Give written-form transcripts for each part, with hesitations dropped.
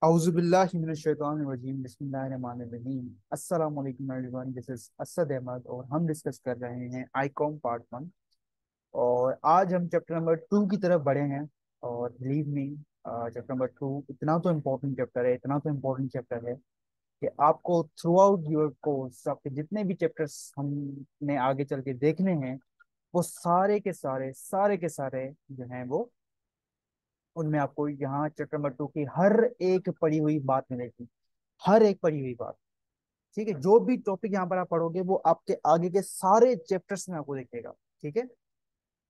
औज़ुबिल्लाहि मिनश्शैतानिर्रजीम बिस्मिल्लाहिर्रहमानिर्रहीम अस्सलाम वालेकुम everyone. This is Asad Ahmad और हम डिस्कस कर रहे हैं आईकॉम पार्ट 1। और आज हम चैप्टर नंबर 2 की तरफ बढ़े हैं। और बिलीव मी, चैप्टर नंबर 2 इतना तो इम्पोर्टेंट चैप्टर है, इतना तो इम्पोर्टेंट चैप्टर है कि आपको थ्रू आउट योर कोर्स आपके जितने भी चैप्टर्स हमने आगे चल के देखने हैं वो सारे के सारे जो हैं वो उनमें आपको यहाँ चैप्टर नंबर 2 की हर एक पढ़ी हुई बात मिलेगी। हर एक पढ़ी हुई बात। ठीक है, जो भी टॉपिक यहाँ पर आप पढ़ोगे वो आपके आगे के सारे चैप्टर्स में आपको दिखेगा। ठीक है,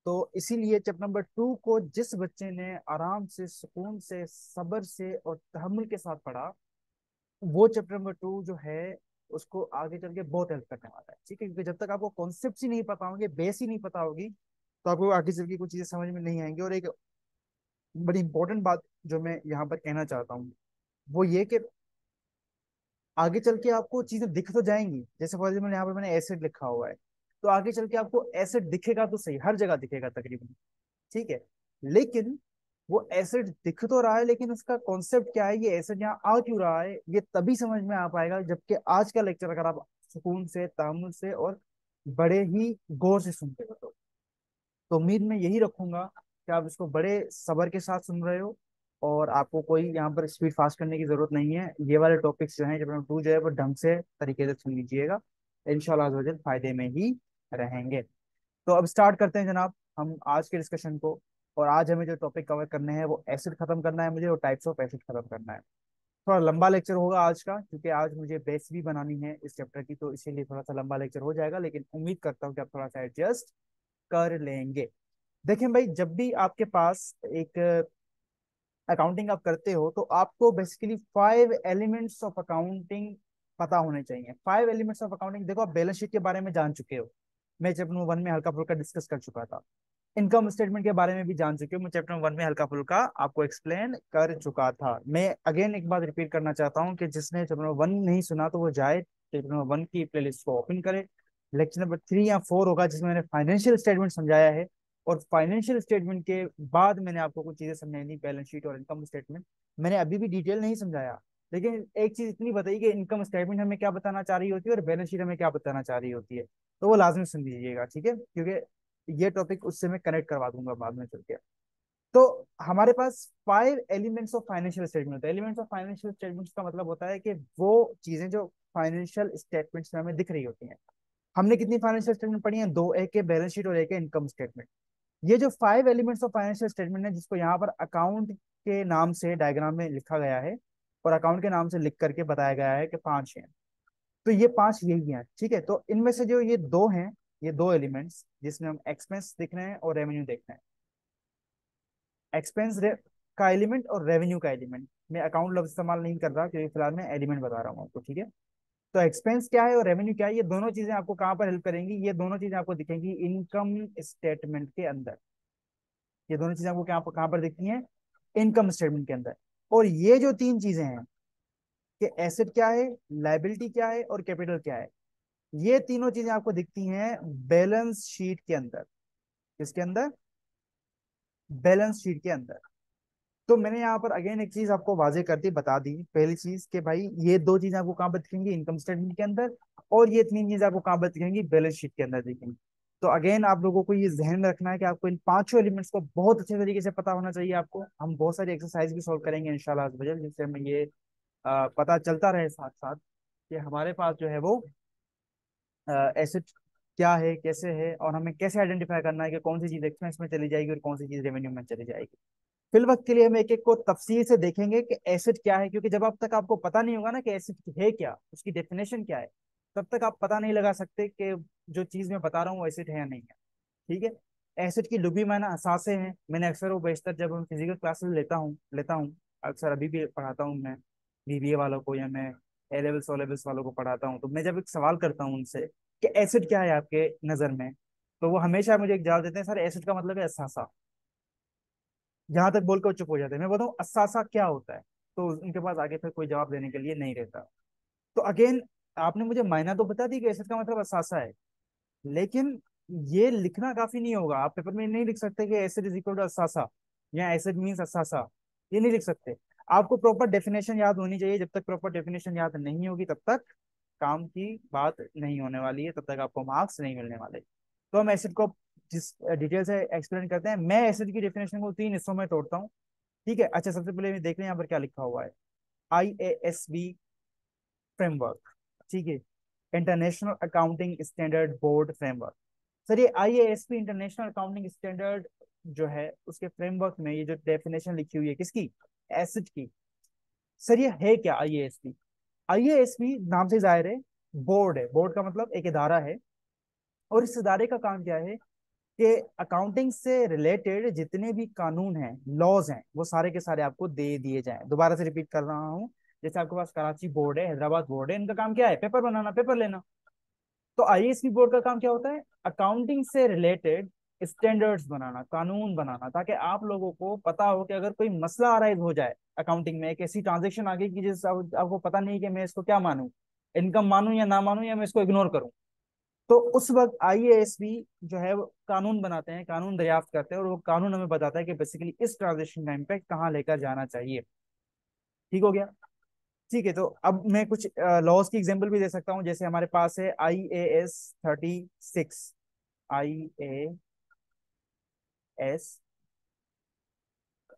तो इसीलिए चैप्टर नंबर 2 को जिस बच्चे ने आराम से, सुकून से, सब्र से और तहम्मुल के साथ पढ़ा, वो चैप्टर नंबर 2 जो है उसको आगे चल के बहुत हेल्प करने वाला है। ठीक है, क्योंकि जब तक आपको कॉन्सेप्ट ही नहीं पता होंगे, बेस ही नहीं पता होगी, तो आपको आगे चल के कुछ चीजें समझ में नहीं आएंगी। और एक बड़ी इंपॉर्टेंट बात जो मैं यहाँ पर कहना चाहता हूँ वो ये कि आगे चल के आपको चीजें दिख तो जाएंगी। जैसे फॉर एग्जाम्पल यहाँ पर मैंने एसिड लिखा हुआ है, तो आगे चल के आपको एसिड दिखेगा तो सही, हर जगह दिखेगा तकरीबन। ठीक है, लेकिन वो एसिड दिख तो रहा है, लेकिन उसका कॉन्सेप्ट क्या है, ये एसिड यहाँ आ क्यों रहा है, ये तभी समझ में आ पाएगा जबकि आज का लेक्चर अगर आप सुकून से, तामुल से और बड़े ही गौर से सुनते हो तो उम्मीद मैं यही रखूंगा कि आप इसको बड़े सब्र के साथ सुन रहे हो। और आपको कोई यहाँ पर स्पीड फास्ट करने की जरूरत नहीं है। ये वाले टॉपिक्स जो हैं चैप्टर 2 जो है वो ढंग से तरीके से सुन लीजिएगा, इंशाल्लाह अज़्ज़ वजल फायदे में ही रहेंगे। तो अब स्टार्ट करते हैं जनाब हम आज के डिस्कशन को। और आज हमें जो टॉपिक कवर करने हैं वो एसिड खत्म करना है मुझे, और टाइप्स ऑफ एसिड खत्म करना है। थोड़ा लंबा लेक्चर होगा आज का, क्योंकि आज मुझे बेस भी बनानी है इस चैप्टर की, तो इसीलिए थोड़ा सा लंबा लेक्चर हो जाएगा, लेकिन उम्मीद करता हूँ कि आप थोड़ा सा एडजस्ट कर लेंगे। देखें भाई, जब भी आपके पास एक अकाउंटिंग आप करते हो तो आपको बेसिकली 5 एलिमेंट्स ऑफ अकाउंटिंग पता होने चाहिए। 5 एलिमेंट्स ऑफ अकाउंटिंग, देखो आप बैलेंस शीट के बारे में जान चुके हो, मैं चैप्टर नंबर 1 में हल्का फुल्का डिस्कस कर चुका था। इनकम स्टेटमेंट के बारे में भी जान चुके हो, मैं चैप्टर नंबर 1 में हल्का फुल्का आपको एक्सप्लेन कर चुका था। मैं अगेन एक बात रिपीट करना चाहता हूँ कि जिसने चैप्टर नंबर 1 नहीं सुना तो वो जाए चैप्टर नंबर 1 की प्लेलिस्ट को ओपन करे। लेक्चर नंबर 3 या 4 होगा जिसमें मैंने फाइनेंशियल स्टेटमेंट समझाया है, और फाइनेंशियल स्टेटमेंट के बाद मैंने आपको कुछ चीजें समझाई थी, बैलेंस शीट और इनकम स्टेटमेंट। मैंने अभी भी डिटेल नहीं समझाया, लेकिन एक चीज इतनी बताई कि इनकम स्टेटमेंट हमें क्या बताना चाह रही होती है और बैलेंस शीट हमें क्या बताना चाह रही होती है। तो वो लाजमी सुन लीजिएगा, ठीक है, क्योंकि ये टॉपिक उससे मैं कनेक्ट करवा दूंगा बाद में चल के। तो हमारे पास 5 एलिमेंट्स ऑफ फाइनेंशियल स्टेटमेंट होते हैं। एलिमेंट्स ऑफ फाइनेंशियल स्टेटमेंट्स का मतलब होता है कि वो चीजें जो फाइनेंशियल स्टेटमेंट्स में हमें दिख रही होती हैं। हमने कितनी फाइनेंशियल स्टेटमेंट पढ़ी है? दो, एक है बैलेंस शीट और एक है इनकम स्टेटमेंट। ये जो 5 एलिमेंट्स ऑफ फाइनेंशियल स्टेटमेंट है, जिसको यहाँ पर अकाउंट के नाम से डायग्राम में लिखा गया है और अकाउंट के नाम से लिख करके बताया गया है कि 5 हैं, तो ये 5 यही हैं। ठीक है, तो इनमें से जो ये दो हैं, ये दो एलिमेंट्स जिसमें हम एक्सपेंस देख रहे हैं और रेवेन्यू देख रहे हैं। एक्सपेंस का एलिमेंट और रेवेन्यू का एलिमेंट, मैं अकाउंट लफ्ज इस्तेमाल नहीं कर रहा क्योंकि फिलहाल मैं एलिमेंट बता रहा हूँ आपको। ठीक है, तो एक्सपेंस क्या है और रेवेन्यू क्या है, ये दोनों चीजें आपको कहाँ पर हेल्प करेंगी? ये दोनों चीजें आपको दिखेंगी इनकम स्टेटमेंट के अंदर। ये दोनों चीजें आपको कहाँ पर दिखती हैं? इनकम स्टेटमेंट के अंदर। और ये जो तीन चीजें हैं कि एसेट क्या है, लायबिलिटी क्या है और कैपिटल क्या है, ये तीनों चीजें आपको दिखती हैं बैलेंस शीट के अंदर। किसके अंदर? बैलेंस शीट के अंदर। तो मैंने यहाँ पर अगेन एक चीज आपको वाजे कर दी, बता दी। पहली चीज कि भाई ये दो चीजें आपको कहाँ पर दिखेंगी? इनकम स्टेटमेंट के अंदर। और ये तीन चीजें आपको कहाँ पर दिखेंगी? बैलेंस शीट के अंदर दिखेंगी। तो अगेन आप लोगों को ये ध्यान में रखना है कि आपको इन पांचों एलिमेंट्स को बहुत अच्छे तरीके से पता होना चाहिए। आपको हम बहुत सारी एक्सरसाइज भी सॉल्व करेंगे इंशाल्लाह अज़ वजल, जिससे हमें ये पता चलता रहे साथ साथ कि हमारे पास जो है वो एसेट क्या है, कैसे है, और हमें कैसे आइडेंटिफाई करना है कि कौन सी चीज एक्सपेंस में चली जाएगी और कौन सी चीज रेवेन्यू में चली जाएगी। फिल वक्त के लिए हम एक एक को तफसील से देखेंगे कि एसिड क्या है, क्योंकि जब अब तक आपको पता नहीं होगा ना कि एसिड है क्या, उसकी डेफिनेशन क्या है, तब तक आप पता नहीं लगा सकते कि जो चीज मैं बता रहा हूँ वो एसिड है या नहीं है। ठीक है, एसिड की लुबी माना असासे हैं। मैंने अक्सर वो बेशतर जब हम फिजिकल क्लासेस लेता हूँ, अक्सर अभी भी पढ़ाता हूँ मैं बीबीए वालों को, या मैं ए लेवल्स ओ लेवल्स वालों को पढ़ाता हूँ, तो मैं जब एक सवाल करता हूँ उनसे कि एसिड क्या है आपके नजर में, तो वो हमेशा मुझे एक जवाब देते हैं, सर एसिड का मतलब है असासा। जहां तक बोल के वो चुप हो जाते हैं। मैं बताऊं असासा क्या होता है, तो उनके पास आगे फिर कोई जवाब देने के लिए नहीं रहता। तो अगेन आपने मुझे मायना तो बता दी कि एसिड का मतलब असासा है, लेकिन ये लिखना काफी नहीं होगा। आप पेपर में नहीं लिख सकते कि एसिड इज इक्वल टू असासा या एसिड मीन्स असासा, ये नहीं लिख सकते। आपको प्रॉपर डेफिनेशन याद होनी चाहिए, जब तक प्रॉपर डेफिनेशन याद नहीं होगी तब तक काम की बात नहीं होने वाली है, तब तक आपको मार्क्स नहीं मिलने वाले। तो हम एसिड को जिस डिटेल से एक्सप्लेन करते हैं, मैं एसिड की डेफिनेशन को 3 हिस्सों में तोड़ता हूँ। ठीक है, अच्छा सबसे पहले देख लें यहाँ पर क्या लिखा हुआ है। IASB फ्रेमवर्क, ठीक है, international accounting standard board framework. Sir ये IASB इंटरनेशनल अकाउंटिंग स्टैंडर्ड जो है उसके फ्रेमवर्क में ये जो डेफिनेशन लिखी हुई है किसकी, एसिड की, सर ये है क्या IASB? IASB नाम से जाहिर है बोर्ड है, बोर्ड का मतलब एक इदारा है, और इस इदारे का काम क्या है कि अकाउंटिंग से रिलेटेड जितने भी कानून हैं, लॉज हैं, वो सारे के सारे आपको दे दिए जाएं। दोबारा से रिपीट कर रहा हूँ, जैसे आपके पास कराची बोर्ड है, हैदराबाद बोर्ड है, इनका काम क्या है, पेपर बनाना, पेपर लेना। तो IASB बोर्ड का काम क्या होता है, अकाउंटिंग से रिलेटेड स्टैंडर्ड्स बनाना, कानून बनाना, ताकि आप लोगों को पता हो कि अगर कोई मसला अराइज हो जाए अकाउंटिंग में, एक ऐसी ट्रांजेक्शन आ गई कि जिस आपको पता नहीं कि मैं इसको क्या मानूं, इनकम मानूं या ना मानूं, या मैं इसको इग्नोर करूं, तो उस वक्त IASB जो है वो कानून बनाते हैं, कानून दरियाफ्त करते हैं, और वो कानून हमें बताता है कि बेसिकली इस ट्रांजेक्शन का इम्पैक्ट कहाँ लेकर जाना चाहिए। ठीक हो गया। ठीक है, तो अब मैं कुछ लॉज की एग्जांपल भी दे सकता हूँ, जैसे हमारे पास है IAS 36, IAS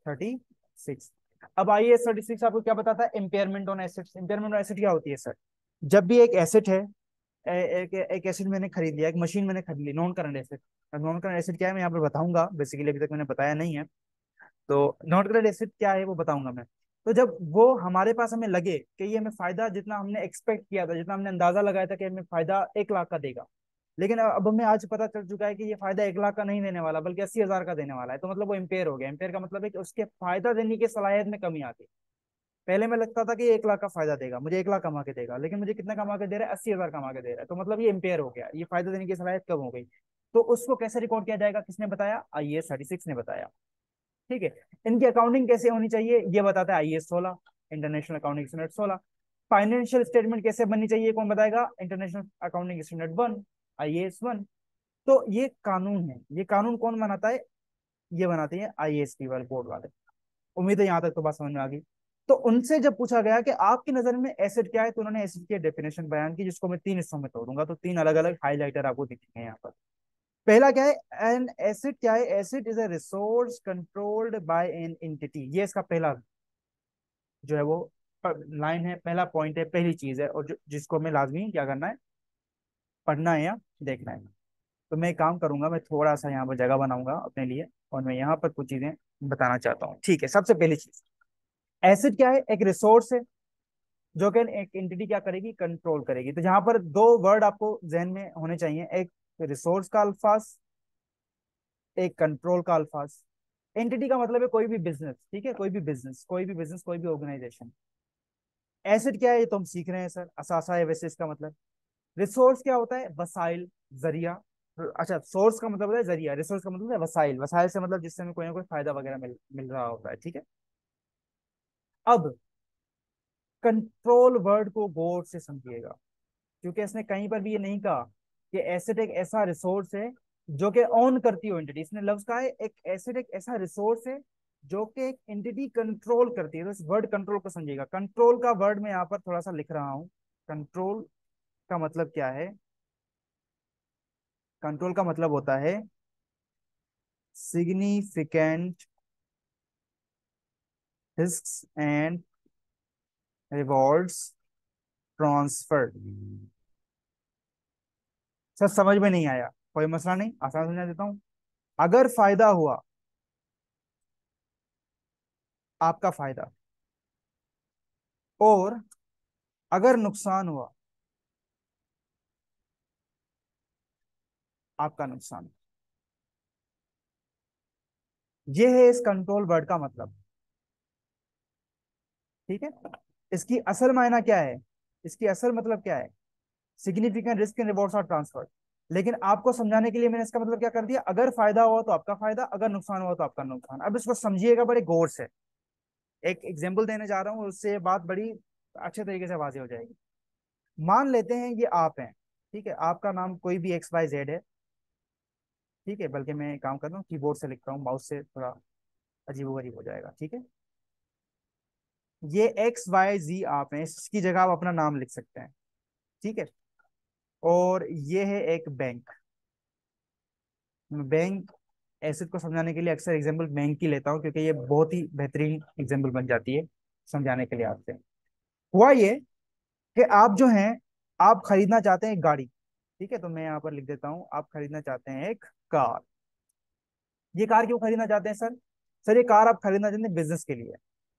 36। अब IAS 36 आपको क्या बताता है, impairment on assets. Impairment on asset क्या होती है सर, जब भी एक एसेट है, एक एसेट मैंने खरीद लिया, एक मशीन मैंने खरीद ली, non current asset. Non current asset क्या है मैं यहाँ पर बताऊंगा, बेसिकली अभी तक मैंने बताया नहीं है। तो नॉन करंट एसेट क्या है वो बताऊंगा मैं। तो जब वो हमारे पास हमें लगे कि ये हमें फायदा जितना हमने एक्सपेक्ट किया था, जितना हमने अंदाजा लगाया था कि हमें फायदा 1 लाख का देगा, लेकिन अब हमें आज पता चल चुका है कि ये फायदा 1 लाख का नहीं देने वाला, बल्कि 80,000 का देने वाला है, तो मतलब वो इम्पेयर हो गया। इम्पेयर का मतलब है कि उसके फायदा देने की सलाहियत में कमी आ गई। पहले मैं लगता था कि ये 1 लाख का फायदा देगा, मुझे 1 लाख कमा के देगा, लेकिन मुझे कितना कमा के दे रहा है, 80,000 कमा के दे रहा है, तो मतलब ये इम्पेयर हो गया, ये फायदा देने की सलाहियत कम हो गई। तो उसको कैसे रिकॉर्ड किया जाएगा, किसने बताया, IAS 36 ने बताया। ठीक है, इनकी अकाउंटिंग कैसे होनी चाहिए ये बताता है IAS 16, international accounting standard 16। Financial statement कैसे बननी चाहिए कौन बताएगा, इंटरनेशनल अकाउंटिंग स्टैंडर्ड 1, IAS 1। तो ये कानून है, ये कानून कौन बनाता है, ये बनाते हैं IASB वाले बोर्ड वाले। उम्मीद है यहाँ तक तो बात समझ में आ गई। तो उनसे जब पूछा गया कि आपकी नजर में एसिड क्या है, तो उन्होंने एसिड की डेफिनेशन बयान की, जिसको मैं 3 हिस्सों में तोड़ूंगा, तो 3 अलग अलग हाईलाइटर आपको दिखेंगे यहाँ पर। पहला क्या है, एन एसिड क्या है, acid is a resource controlled by an entity. ये इसका पहला जो है वो लाइन है, पहला पॉइंट है, पहली चीज है, और जिसको हमें लाजमी क्या करना है, पढ़ना है या देखना है। तो मैं एक काम करूंगा, मैं थोड़ा सा यहाँ पर जगह बनाऊंगा अपने लिए, और मैं यहाँ पर कुछ चीजें बताना चाहता हूँ। ठीक है, सबसे पहली चीज, एसिड क्या है, एक रिसोर्स है जो कि एक एंटिटी क्या करेगी, कंट्रोल करेगी। तो जहां पर दो वर्ड आपको जहन में होने चाहिए, एक रिसोर्स का अल्फाज, एक कंट्रोल का अल्फाज। एंटिटी का मतलब है कोई भी बिजनेस, ठीक है, कोई भी बिजनेस, कोई भी बिजनेस, कोई भी ऑर्गेनाइजेशन। एसिड क्या है ये तो हम सीख रहे हैं सर, असासा है वैसे इसका मतलब। रिसोर्स क्या होता है, वसाइल, जरिया। अच्छा, सोर्स का मतलब होता है जरिया, रिसोर्स का मतलब है वसाइल, वसाइल से मतलब जिससे हमें कोई ना कोई फायदा वगैरह मिल रहा होता है। ठीक है, अब कंट्रोल वर्ड को गौर से समझिएगा, क्योंकि इसने कहीं पर भी ये नहीं कहा कि एसिड एक ऐसा रिसोर्स है जो कि ऑन करती हो एंटिटी। इसने लफ्ज कहा है एक एसिड एक ऐसा रिसोर्स है जो कि एक एंटिटी कंट्रोल करती है। तो इस वर्ड कंट्रोल को समझिएगा। कंट्रोल का वर्ड मैं यहाँ पर थोड़ा सा लिख रहा हूँ। कंट्रोल का मतलब क्या है, कंट्रोल का मतलब होता है significant risk and rewards transfer. Sir समझ में नहीं आया, कोई मसला नहीं, आसान समझा देता हूँ। अगर फायदा हुआ, आपका फायदा, और अगर नुकसान हुआ, आपका नुकसान, ये है इस कंट्रोल वर्ड का मतलब। ठीक है, इसकी असल मायना क्या है, इसकी असल मतलब क्या है, significant risk and rewards are transfer. लेकिन आपको समझाने के लिए मैंने इसका मतलब क्या कर दिया, अगर फायदा हुआ तो आपका फायदा, अगर नुकसान हुआ तो आपका नुकसान। अब इसको समझिएगा बड़े गौर से, एक एग्जाम्पल देने जा रहा हूँ, उससे बात बड़ी अच्छे तरीके से वाजे हो जाएगी। मान लेते हैं ये आप हैं, ठीक है, आपका नाम कोई भी XYZ है। ठीक है, बल्कि मैं काम कर रहा हूँ कीबोर्ड से लिख रहा हूँ, माउस से थोड़ा अजीब गरीब हो जाएगा। ठीक है, ये एक्स वाई जी आप हैं, इसकी जगह आप अपना नाम लिख सकते हैं। ठीक है। और ये है एक बैंक। बैंक एसेट को समझाने के लिए अक्सर एग्जांपल बैंक की लेता हूँ, क्योंकि ये बहुत ही बेहतरीन एग्जांपल बन जाती है समझाने के लिए आपसे। हुआ ये कि आप जो हैं, आप खरीदना चाहते हैं एक गाड़ी। ठीक है, तो मैं यहाँ पर लिख देता हूँ, आप खरीदना चाहते हैं एक कार। ये कार क्यों खरीदना चाहते हैं सर? सर ये कार आप खरीदना चाहते हैं बिजनेस के लिए।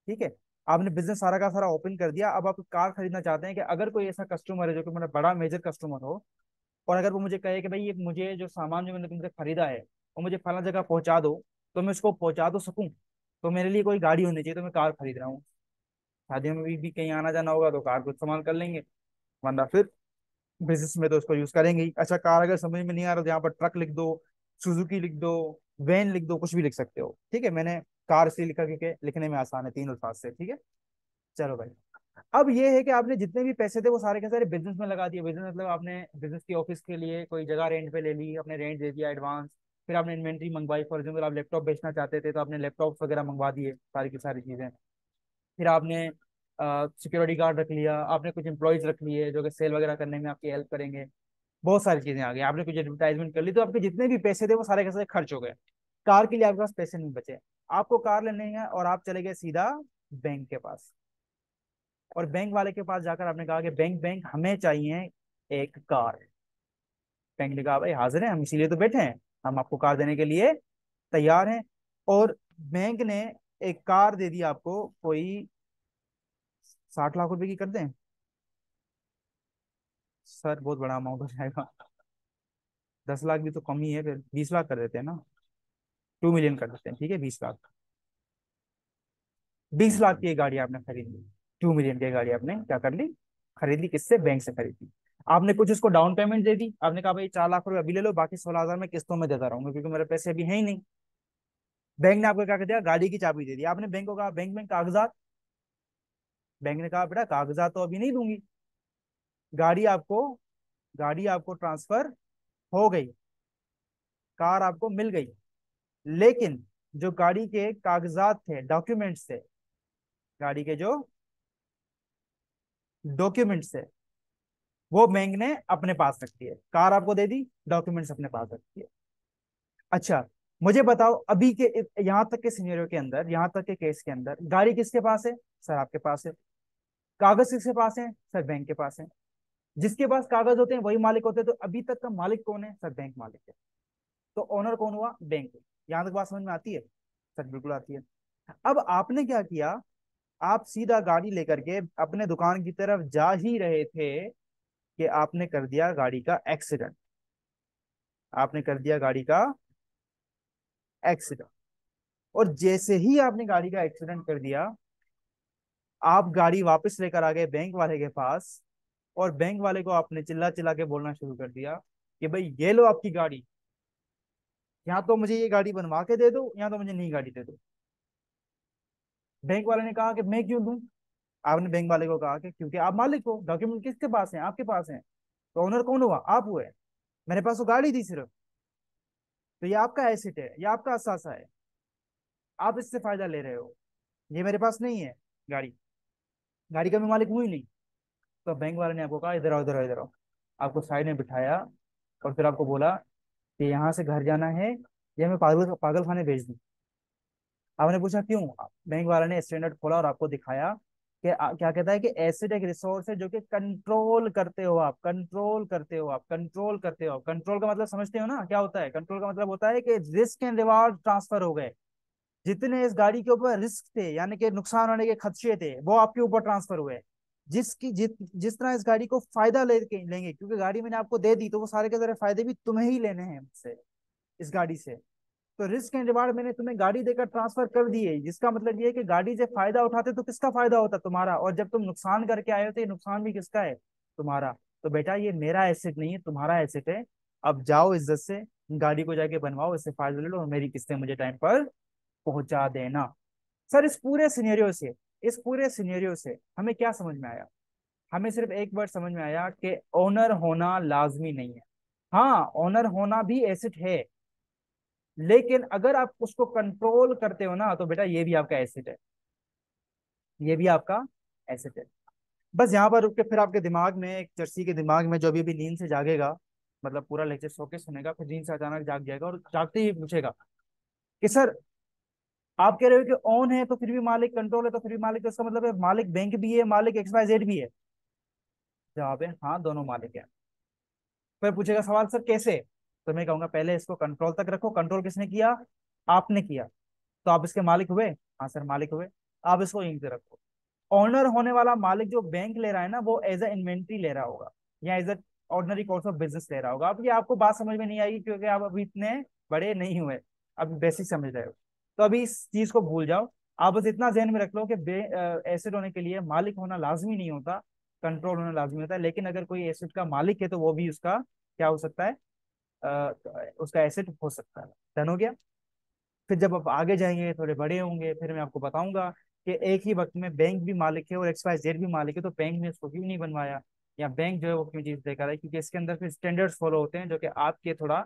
ठीक है। आपने बिजनेस सारा का सारा ओपन कर दिया, अब आप कार खरीदना चाहते हैं कि अगर कोई ऐसा कस्टमर है जो कि मेरा बड़ा मेजर कस्टमर हो, और अगर वो मुझे कहे कि भाई ये मुझे जो सामान जो मैंने तुमसे खरीदा है वो मुझे फला जगह पहुंचा दो, तो मैं उसको पहुंचा तो सकूं। तो मेरे लिए कोई गाड़ी होनी चाहिए, तो मैं कार खरीद रहा हूँ। शादियों में भी कहीं आना जाना होगा तो कार को इस्तेमाल कर लेंगे, वरना फिर बिजनेस में तो उसको यूज करेंगे ही। अच्छा, कार अगर समझ में नहीं आ रहा तो यहाँ पर ट्रक लिख दो, सुजुकी लिख दो, वैन लिख दो, कुछ भी लिख सकते हो। ठीक है, मैंने कार इसलिए लिखा क्योंकि लिखने में आसान है, तीन अल्फाज से। ठीक है। चलो भाई, अब ये है कि आपने जितने भी पैसे थे वो सारे के सारे बिजनेस में लगा दिए। बिजनेस मतलब आपने बिजनेस की ऑफिस के लिए कोई जगह रेंट पे ले ली, आपने रेंट दे दिया एडवांस। फिर आपने इन्वेंट्री मंगवाई, फॉर एग्जाम्पल आप लैपटॉप बेचना चाहते थे तो आपने लैपटॉप वगैरह मंगवा दिए, सारी की सारी चीजें। फिर आपने सिक्योरिटी गार्ड रख लिया, आपने कुछ एम्प्लॉयज रख लिए जो कि सेल वगैरह करने में आपकी हेल्प करेंगे। बहुत सारी चीजें आ गई, आपने कुछ एडवर्टाइजमेंट कर ली, तो आपके जितने भी पैसे थे वो सारे के सारे खर्च हो गए। कार के लिए आपके पास पैसे नहीं बचे। आपको कार लेनी है और आप चले गए सीधा बैंक के पास। और बैंक वाले के पास जाकर आपने कहा कि बैंक बैंक हमें चाहिए एक कार। बैंक ने कहा भाई हाजिर है, हम इसीलिए तो बैठे हैं, हम आपको कार देने के लिए तैयार हैं। और बैंक ने एक कार दे दी आपको, कोई 60 लाख रुपए की कर दें? सर बहुत बड़ा अमाउंट हो जाएगा। 10 लाख भी तो कम ही है, फिर 20 लाख कर देते हैं ना। 2 मिलियन कर देते हैं, ठीक है, 20 लाख। 20 लाख की एक गाड़ी आपने खरीदी, 2 मिलियन की गाड़ी आपने क्या कर ली, खरीद ली। किससे? बैंक से खरीदी। आपने कुछ उसको डाउन पेमेंट दे दी, आपने कहा भाई 4 लाख रुपए अभी ले लो, बाकी 16 हजार मैं किस्तों में देता रहूंगा क्योंकि मेरे पैसे अभी है ही नहीं। बैंक ने आपको क्या कर दिया, गाड़ी की चाबी दे दी। आपने बैंक को कहा बैंक में कागजात। बैंक ने कहा बेटा कागजात तो अभी नहीं दूंगी। गाड़ी आपको गाड़ी आपको ट्रांसफर हो गई, कार आपको मिल गई, लेकिन जो गाड़ी के कागजात थे, डॉक्यूमेंट्स थे, गाड़ी के जो डॉक्यूमेंट्स थे वो बैंक ने अपने पास रख दिए। कार आपको दे दी, डॉक्यूमेंट्स अपने पास रख दिए। अच्छा, मुझे बताओ अभी के यहाँ तक के सिनेरियो के अंदर, यहाँ तक के केस के अंदर गाड़ी किसके पास है? सर आपके पास है। कागज किसके पास है? सर बैंक के पास है। जिसके पास कागज होते हैं वही मालिक होते हैं, तो अभी तक का मालिक कौन है? सर बैंक मालिक है। तो ओनर कौन हुआ? बैंक। यहाँ तक बात समझ में आती है? सर बिल्कुल आती है। अब आपने क्या किया, आप सीधा गाड़ी लेकर के अपने दुकान की तरफ जा ही रहे थे कि आपने कर दिया गाड़ी का एक्सीडेंट। आपने कर दिया गाड़ी का एक्सीडेंट। और जैसे ही आपने गाड़ी का एक्सीडेंट कर दिया, आप गाड़ी वापस लेकर आ गए बैंक वाले के पास। और बैंक वाले को आपने चिल्ला चिल्ला के बोलना शुरू कर दिया कि भाई ये लो आपकी गाड़ी, या तो मुझे ये गाड़ी बनवा के दे दो या तो मुझे नई गाड़ी दे दो। बैंक वाले ने कहा कि मैं क्यों दूं? आपने बैंक वाले को कहा कि क्योंकि आप मालिक हो, डॉक्यूमेंट किसके पास है? आपके पास है। तो ओनर कौन हुआ? आप हुए। मेरे पास तो गाड़ी थी सिर्फ। तो ये आपका एसेट है, ये आपका असासा है, आप इससे फायदा ले रहे हो। ये मेरे पास नहीं है गाड़ी, गाड़ी का मैं मालिक हूं ही नहीं। तो बैंक वाले ने आपको कहा इधर आओ, इधर आओ, इधर आओ। आपको साइड में बिठाया और फिर आपको बोला कि यहाँ से घर जाना है या मैं पागल पागल खाने भेज दूँ। आपने पूछा क्यों? बैंक वाला ने स्टैंडर्ड खोला और आपको दिखाया कि क्या कहता है कि एसिड एक रिसोर्स है जो कि कंट्रोल करते हो आप, कंट्रोल करते हो आप, कंट्रोल करते हो आप। कंट्रोल का मतलब समझते हो ना क्या होता है? कंट्रोल का मतलब होता है कि रिस्क एंड रिवार्ड ट्रांसफर हो गए। जितने इस गाड़ी के ऊपर रिस्क थे यानी कि नुकसान होने के खदशे थे वो आपके ऊपर ट्रांसफर हुए। जिस तरह इस गाड़ी को फायदा लेंगे, क्योंकि गाड़ी मैंने आपको दे दी तो वो सारे के सारे फायदे भी तुम्हें ही लेने हैं मुझसे, इस गाड़ी से। तो रिस्क एंड रिवार्ड मैंने तुम्हें गाड़ी देकर ट्रांसफर कर दिए, जिसका मतलब ये है कि गाड़ी से फायदा उठाते तो किसका फायदा होता? तुम्हारा। और जब तुम नुकसान करके आए हो तो ये नुकसान भी किसका है? तुम्हारा। तो बेटा ये मेरा एसेट नहीं है, तुम्हारा एसेट है। अब जाओ इज्जत से गाड़ी को जाके बनवाओ, इससे फायदा ले लो और मेरी किस्तें मुझे टाइम पर पहुंचा देना। सर इस पूरे सिनेरियो से हमें क्या समझ में आया? हमें सिर्फ एक वर्ड समझ में आया कि ओनर होना लाजमी नहीं है। हाँ, ओनर होना भी एसेट है, लेकिन अगर आप उसको कंट्रोल करते हो ना तो बेटा ये भी आपका एसेट है। ये भी आपका एसेट है। बस यहाँ पर रुक के फिर आपके दिमाग में, एक चर्सी के दिमाग में जो अभी नींद से जागेगा, मतलब पूरा लेक्चर सो के सुनेगा, फिर नींद से अचानक जाग जाएगा और जागते ही पूछेगा कि सर आप कह रहे हो कि ऑन है तो फिर भी मालिक, कंट्रोल है तो फिर भी मालिक, तो इसका मतलब है मालिक बैंक भी है, मालिक एक्स वाई जेड भी है। जवाब है हाँ, दोनों मालिक है। फिर पूछेगा सवाल सर कैसे, तो मैं कहूंगा पहले इसको कंट्रोल तक रखो। कंट्रोल किसने किया? आपने किया। तो आप इसके मालिक हुए? हाँ सर मालिक हुए। आप इसको यहीं से रखो। ऑनर होने वाला मालिक जो बैंक ले रहा है ना, वो एज ए इन्वेंट्री ले रहा होगा या as a ordinary course of business ले रहा होगा। अब ये आपको बात समझ में नहीं आएगी क्योंकि आप अभी इतने बड़े नहीं हुए, अभी बेसिक समझ रहे हो। तो अभी इस चीज को भूल जाओ। आप बस इतना ध्यान में रख लो कि एसेट होने के लिए मालिक होना लाजमी नहीं होता, कंट्रोल होना लाजमी होता है। लेकिन अगर कोई एसेट का मालिक है तो वो भी उसका क्या हो सकता है, उसका एसेट हो सकता है। डन हो गया। फिर जब आप आगे जाएंगे, थोड़े बड़े होंगे, फिर मैं आपको बताऊंगा कि एक ही वक्त में बैंक भी मालिक है और एक्स वाई जेड भी मालिक है, तो बैंक ने उसको क्यों नहीं बनवाया, या बैंक जो है वो क्यों चीज देखा रहा है, क्योंकि इसके अंदर फिर स्टैंडर्ड्स फॉलो होते हैं जो कि आपके थोड़ा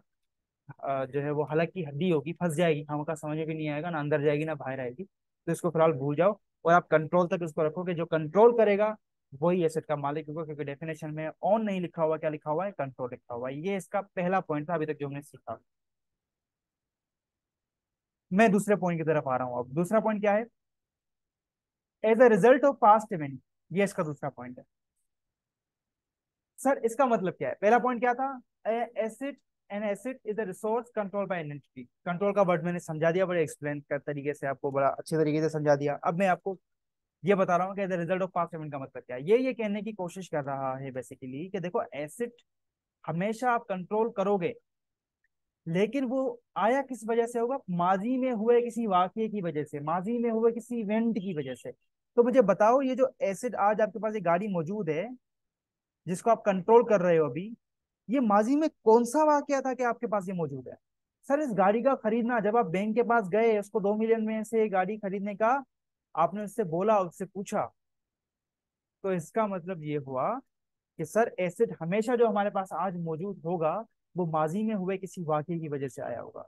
जो है वो हलक की हड्डी होगी, फंस जाएगी, हमका समझ में भी नहीं आएगा, ना अंदर जाएगी ना बाहर आएगी। तो इसको फिलहाल भूल जाओ और आप कंट्रोल तक इसको रखोगे। जो कंट्रोल करेगा वही एसेट का मालिक होगा, क्योंकि डेफिनेशन में ऑन नहीं लिखा हुआ, क्या लिखा हुआ है, कंट्रोल लिखा हुआ है। ये इसका पहला पॉइंट था अभी तक जो हमने सीखा। मैं दूसरे पॉइंट की तरफ आ रहा हूँ। अब दूसरा पॉइंट क्या है? As a result of past event, ये इसका दूसरा पॉइंट है। सर इसका मतलब क्या है? पहला पॉइंट क्या था? Acid, N acid is a resource control by an entity. Control का वर्ड मैंने समझा दिया, बड़े एक्सप्लेन कर तरीके से आपको, बड़ा अच्छे तरीके से समझा दिया। अब मैं आपको ये बता रहा हूँ कि the result of past event का मतलब क्या है। ये कहने की कोशिश कर रहा है बेसिकली कि देखो एसिड हमेशा आप कंट्रोल करोगे, लेकिन वो आया किस वजह से होगा? माजी में हुए किसी वाकये की वजह से, माजी में हुए किसी इवेंट की वजह से। तो मुझे बताओ, ये जो एसिड आज आपके पास एक गाड़ी मौजूद है जिसको आप कंट्रोल कर रहे हो अभी, ये माजी में कौन सा वाकया था कि आपके पास ये मौजूद है? सर इस गाड़ी का खरीदना, जब आप बैंक के पास गए उसको 2 मिलियन में से गाड़ी खरीदने का आपने उससे बोला, उससे पूछा, तो इसका मतलब ये हुआ कि सर एसिड हमेशा जो हमारे पास आज मौजूद होगा वो माजी में हुए किसी वाकये की वजह से आया होगा।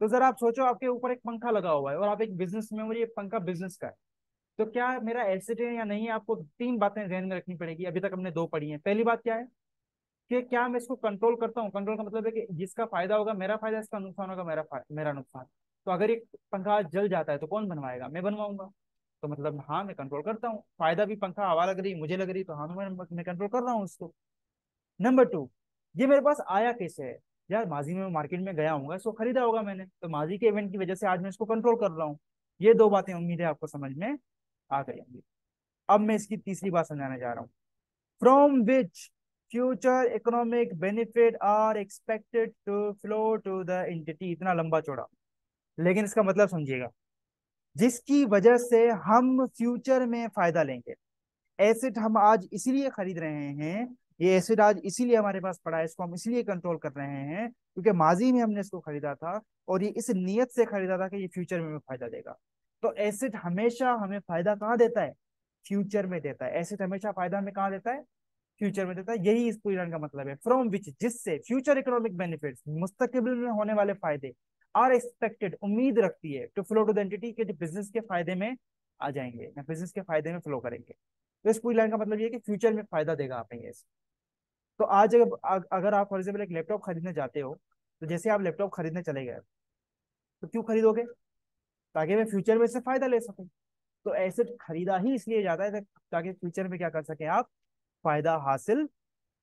तो जरा आप सोचो, आपके ऊपर एक पंखा लगा हुआ है और आप एक बिजनेस में हो, ये पंखा बिजनेस का है, तो क्या मेरा एसेट है या नहीं है? आपको तीन बातें ध्यान में रखनी पड़ेगी। अभी तक हमने दो पढ़ी हैं। पहली बात क्या है कि क्या मैं इसको कंट्रोल करता हूँ? कंट्रोल का मतलब है कि जिसका फायदा होगा मेरा फायदा, इसका नुकसान होगा मेरा नुकसान। तो अगर एक पंखा जल जाता है तो कौन बनवाएगा? मैं बनवाऊंगा। तो मतलब हाँ, मैं कंट्रोल करता हूँ। फायदा भी, पंखा हवा लग रही मुझे लग रही, तो हाँ मैं कंट्रोल कर रहा हूँ उसको। नंबर टू, ये मेरे पास आया कैसे है? यार माजी में मैं मार्केट में गया हूँ, इसको खरीदा होगा मैंने, तो माजी के इवेंट की वजह से आज मैं इसको कंट्रोल कर रहा हूँ। ये दो बातें उम्मीद है आपको समझ में आ गई होंगी। अब मैं इसकी तीसरी बात समझाने जा रहा हूँ। From which future economic benefit are expected to flow to the entity. इतना लंबा चौड़ा, लेकिन इसका मतलब समझिएगा। जिसकी वजह से हम फ्यूचर में फायदा लेंगे। एसिड हम आज इसीलिए खरीद रहे हैं, ये एसिड आज इसीलिए हमारे पास पड़ा है, इसको हम इसलिए कंट्रोल कर रहे हैं क्योंकि माजी में हमने इसको खरीदा था और ये इस नियत से खरीदा था कि ये फ्यूचर में हमें फायदा देगा। तो एसिड हमेशा हमें फायदा कहाँ देता है? फ्यूचर में देता है। एसिड हमेशा फायदा हमें कहाँ देता है? फ्यूचर में देता है। यही इस पूरी लाइन का मतलब है। फ्रॉम विच, जिससे, फ्यूचर इकोनॉमिक बेनिफिट्स, मुस्तकबिल में होने वाले फायदे, आर एक्सपेक्टेड, उम्मीद रखती है, to flow to the entity, के जो बिजनेस के फायदे में आ जाएंगे या बिजनेस के फायदे में फ्लो करेंगे। तो इस पूरी लाइन का मतलब ये है कि फ्यूचर में फायदा देगा आप ये। तो आज अगर आप फॉर एग्जाम्पल एक लैपटॉप खरीदने जाते हो, तो जैसे आप लैपटॉप खरीदने चले गए, तो क्यों खरीदोगे? ताकि मैं फ्यूचर में इससे फायदा ले सकूं। तो एसेट खरीदा ही इसलिए जाता है ताकि फ्यूचर में क्या कर सके आप? फायदा हासिल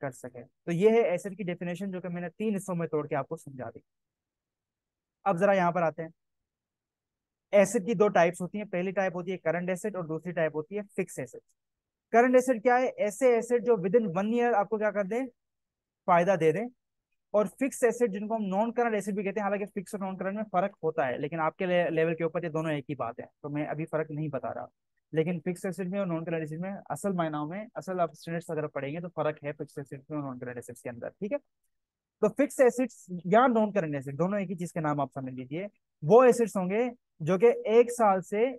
कर सके। तो ये है एसेट की डेफिनेशन, जो कि मैंने तीन हिस्सों में तोड़ के आपको समझा दी। अब जरा यहाँ पर आते हैं। एसेट की दो टाइप्स होती हैं। पहली टाइप होती है करंट एसेट और दूसरी टाइप होती है फिक्स एसेट। करंट एसेट क्या है? ऐसे एसेट जो विद इन 1 ईयर आपको क्या कर दें? फायदा दे दें। और फिक्स एसेट जिनको हम नॉन करंट एसेट भी कहते हैं, हालांकि फिक्स और नॉन करंट में फर्क होता है, लेकिन आपके लेवल के ऊपर ये दोनों एक ही बात है, तो मैं अभी फर्क नहीं बता रहा। लेकिन फिक्स एसेट में और नॉन करंट एसेट में असल मायनों में, असल आप स्टूडेंट्स अगर पढ़ेंगे तो फर्क है फिक्स एसेट में और नॉन करंट एसेट्स के अंदर, ठीक है। तो फिक्स एसेट्स या नॉन करंट एसेट, दोनों एक ही चीज के नाम आप समझ लीजिए। वो एसेट्स होंगे जो कि 1 साल से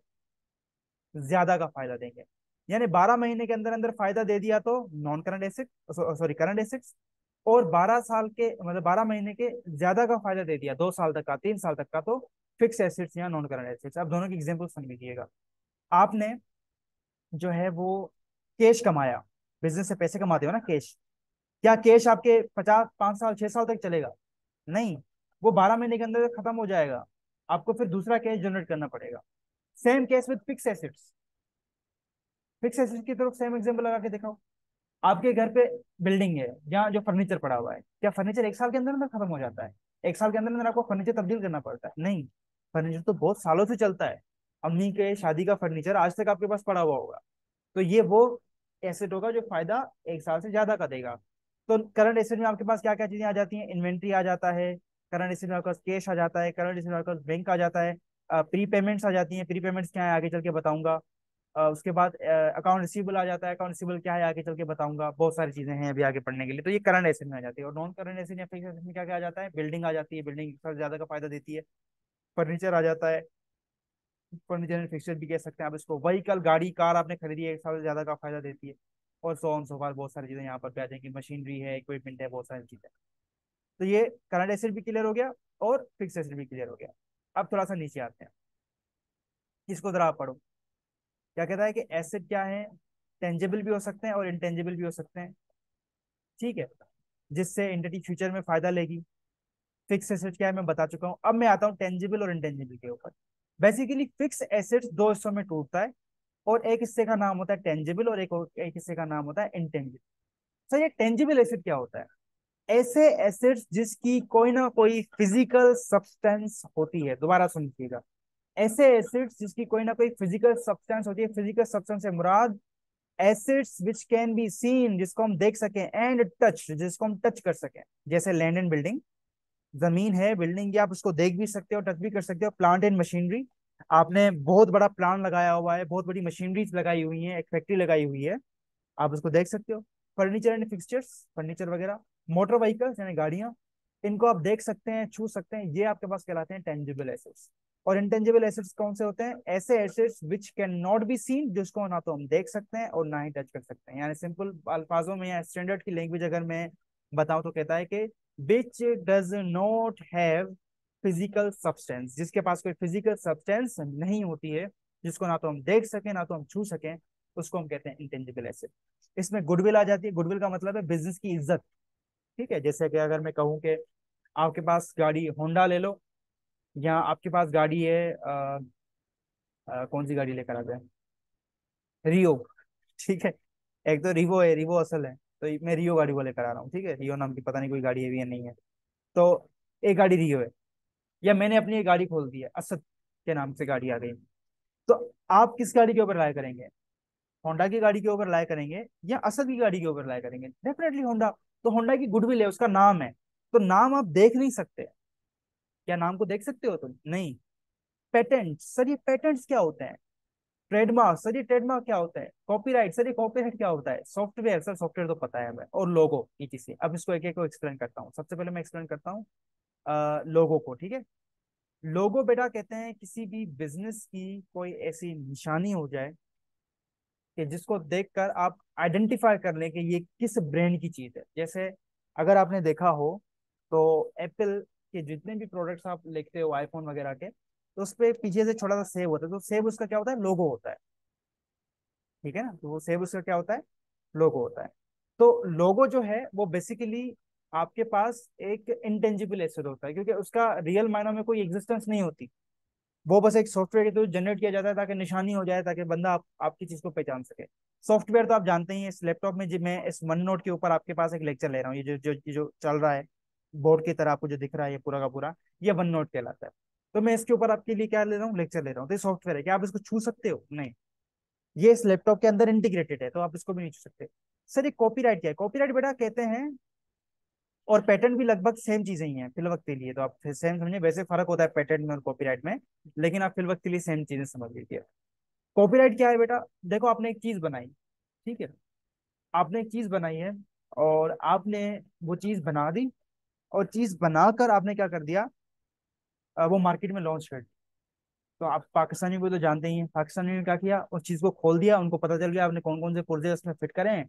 ज्यादा का फायदा देंगे। यानी 12 महीने के अंदर अंदर फायदा दे दिया तो non current asset, sorry current assets. और 12 साल के, मतलब 12 महीने के ज्यादा का फायदा दे दिया, 2 साल तक का, 3 साल तक का, तो फिक्स एसेट्स या नॉन करंट एसेट्स। आप दोनों की एग्जाम्पल समझ लीजिएगा। आपने जो है वो कैश कमाया, बिजनेस से पैसे कमाते हो ना कैश, क्या कैश आपके 50 5 साल 6 साल तक चलेगा? नहीं, वो 12 महीने के अंदर खत्म हो जाएगा। आपको फिर दूसरा कैश जनरेट करना पड़ेगा। Same case with fix assets. Fix assets की तरफ सेम एग्जांपल लगा के दिखाओ। आपके घर पे बिल्डिंग है जहाँ जो फर्नीचर पड़ा हुआ है, क्या फर्नीचर 1 साल के अंदर अंदर खत्म हो जाता है? 1 साल के अंदर अंदर आपको फर्नीचर तब्दील करना पड़ता है? नहीं, फर्नीचर तो बहुत सालों से चलता है। अम्मी के शादी का फर्नीचर आज तक आपके पास पड़ा हुआ होगा। तो ये वो एसेट होगा जो फायदा 1 साल से ज्यादा का देगा। तो करंट एसेट में आपके पास क्या क्या चीजें आ जाती हैं? इन्वेंट्री आ जाता है, करंट एसेट में आपके पास कैश आ जाता है, करंट एसेट में आपके पास बैंक आ जाता है, प्री पेमेंट्स आ जाती हैं। प्री पेमेंट्स क्या है आगे चल के बताऊंगा। उसके बाद अकाउंट रिसीवेबल आ जाता है, अकाउंट रिसीवेबल क्या है आगे चल के बताऊंगा। बहुत सारी चीजें हैं अभी आगे पढ़ने के लिए। तो ये करंट एसेट में आ जाती है। और नॉन करंट एसेट या फिक्स एसेट में क्या क्या आ जाता है? बिल्डिंग आ जाती है, बिल्डिंग सबसे ज्यादा का फायदा देती है। फर्नीचर आ जाता है, फर्नीचर एंड फिक्सचर भी कह सकते हैं आप इसको। व्हीकल, गाड़ी कार आपने खरीदी है, 1 साल से ज्यादा का फायदा देती है। और सो ऑन सो फॉर, बहुत सारी चीजें यहाँ पर भी आ जाएंगी। मशीनरी है, इक्विपमेंट है, बहुत सारी चीजें। तो ये करंट एसेट भी क्लियर हो गया और फिक्स एसेट भी क्लियर हो गया। अब थोड़ा सा नीचे आते हैं, इसको जरा आप पढ़ो। क्या कहता है कि एसेट क्या है? टेंजेबल भी हो सकते हैं और इंटेंजिबल भी हो सकते हैं, ठीक है, जिससे एंटिटी फ्यूचर में फायदा लेगी। फिक्स एसेट क्या है मैं बता चुका हूं। अब मैं आता हूं टेंजिबल और इंटेंजिबल के ऊपर। बेसिकली फिक्स एसेट्स दो हिस्सों में टूटता है, और एक हिस्से का नाम होता है टेंजिबल और एक हिस्से का नाम होता है इंटेंजिबल। सर ये टेंजिबल एसेट क्या होता है? ऐसे एसेट्स जिसकी कोई ना कोई फिजिकल सब्सटेंस होती है। दोबारा सुनिएगा, ऐसे एसेट्स जिसकी कोई ना कोई फिजिकल सब्सटेंस होती है। फिजिकल सब्सटेंस से मुराद assets which can be seen, जिसको हम देख सकें, एंड टच, जिसको हम टच कर सकें। जैसे लैंड एंड बिल्डिंग, जमीन है, बिल्डिंग की, आप उसको देख भी सकते हो, टच भी कर सकते हो। प्लांट एंड मशीनरी, आपने बहुत बड़ा प्लांट लगाया हुआ है, बहुत बड़ी मशीनरीज लगाई हुई है, एक फैक्ट्री लगाई हुई है, आप उसको देख सकते हो। फर्नीचर एंड फिक्सचर्स, फर्नीचर वगैरह। मोटर व्हीकल्स यानी गाड़ियां, इनको आप देख सकते हैं, छू सकते हैं, ये आपके पास कहलाते हैं टेंजिबल एसेट्स। और इंटेंजिबल एसेट्स कौन से होते हैं? ऐसे assets which can not be seen, जिसको ना तो हम देख सकते हैं और ना ही टच कर सकते हैं। यानी सिंपल अल्फाजों में या स्टैंडर्ड की लैंग्वेज अगर मैं बताऊं तो कहता है कि which does not have physical substance, जिसके पास कोई फिजिकल सब्सटेंस नहीं होती है, जिसको ना तो हम देख सकें ना तो हम छू सकें, उसको हम कहते हैं इंटेंजिबल एसेट। इसमें गुडविल आ जाती है। गुडविल का मतलब है बिजनेस की इज्जत, ठीक है। जैसे कि अगर मैं कहूँ कि आपके पास गाड़ी होंडा ले लो, या आपके पास गाड़ी है कौन सी गाड़ी लेकर आ जाए, रियो, ठीक है। एक तो रिवो है, रिवो असल है, तो मैं रियो गाड़ी को लेकर आ रहा हूँ, ठीक है। रियो नाम की पता नहीं कोई गाड़ी है भी या नहीं है। तो एक गाड़ी रियो है, या मैंने अपनी एक गाड़ी खोल दी है, असद के नाम से गाड़ी आ गई। तो आप किस गाड़ी के ऊपर राय करेंगे? होंडा की गाड़ी के ऊपर लाया करेंगे या असद की गाड़ी के ऊपर लाया करेंगे? Definitely Honda. तो होंडा की गुडविल है, उसका नाम है। तो नाम आप देख नहीं सकते। क्या नाम को देख सकते हो तुम? नहीं। पेटेंट, सर ये पेटेंट्स क्या होते हैं? ट्रेडमार्क, सर ये ट्रेडमार्क क्या होता है? कॉपीराइट, सर ये कॉपीराइट क्या होता है? सॉफ्टवेयर, सर सॉफ्टवेयर तो पता है हमें। और लोगो, ईटीसी। अब इसको एक एक को एक्सप्लेन करता हूँ। सबसे पहले मैं एक्सप्लेन करता हूँ लोगो को, ठीक है। लोगो बेटा कहते हैं किसी भी बिजनेस की कोई ऐसी निशानी हो जाए कि जिसको देखकर आप आइडेंटिफाई कर लें कि ये किस ब्रांड की चीज है। जैसे अगर आपने देखा हो तो एप्पल के जितने भी प्रोडक्ट्स आप लिखते हो, आईफोन वगैरह के, तो उस पे पीछे से छोटा सा सेब होता है। तो सेब उसका क्या होता है? लोगो होता है, ठीक है ना। तो वो सेब उसका क्या होता है? लोगो होता है। तो लोगो जो है वो बेसिकली आपके पास एक इंटेंजिबल एसेट होता है, क्योंकि उसका रियल मायनों में कोई एग्जिस्टेंस नहीं होती। वो बस एक सॉफ्टवेयर के थ्रू जनरेट किया जाता है ताकि निशानी हो जाए, ताकि बंदा आपकी चीज को पहचान सके। सॉफ्टवेयर तो आप जानते ही हैं। इस लैपटॉप में जो मैं इस वन नोट के ऊपर आपके पास एक लेक्चर ले रहा हूँ, ये जो चल रहा है बोर्ड की तरह आपको जो दिख रहा है, ये पूरा का पूरा ये वन नोट कहलाता है। तो मैं इसके ऊपर आपके लिए क्या ले रहा हूँ? लेक्चर ले रहा हूँ। तो ये सॉफ्टवेयर है, क्या आप इसको छू सकते हो? नहीं, ये इस लैपटॉप के अंदर इंटीग्रेटेड है, तो आप इसको भी नहीं छू सकते। सर ये कॉपीराइट क्या है? कॉपीराइट बेटा कहते हैं, और पेटेंट भी लगभग सेम चीजें ही हैं फिल वक्त के लिए, तो आप सेम समझिए। वैसे फर्क होता है पेटेंट में और कॉपीराइट में, लेकिन आप फिल वक्त के लिए सेम चीजें समझ लीजिए। कॉपीराइट क्या है बेटा? देखो आपने एक चीज बनाई, ठीक है। आपने एक चीज बनाई है, और आपने वो चीज बना दी, और चीज बनाकर आपने क्या कर दिया? वो मार्केट में लॉन्च कर दी। तो आप पाकिस्तानी को तो जानते ही हैं, पाकिस्तानी ने क्या किया? उस चीज को खोल दिया, उनको पता चल गया आपने कौन कौन से पुर्जे उसमें फिट करे हैं।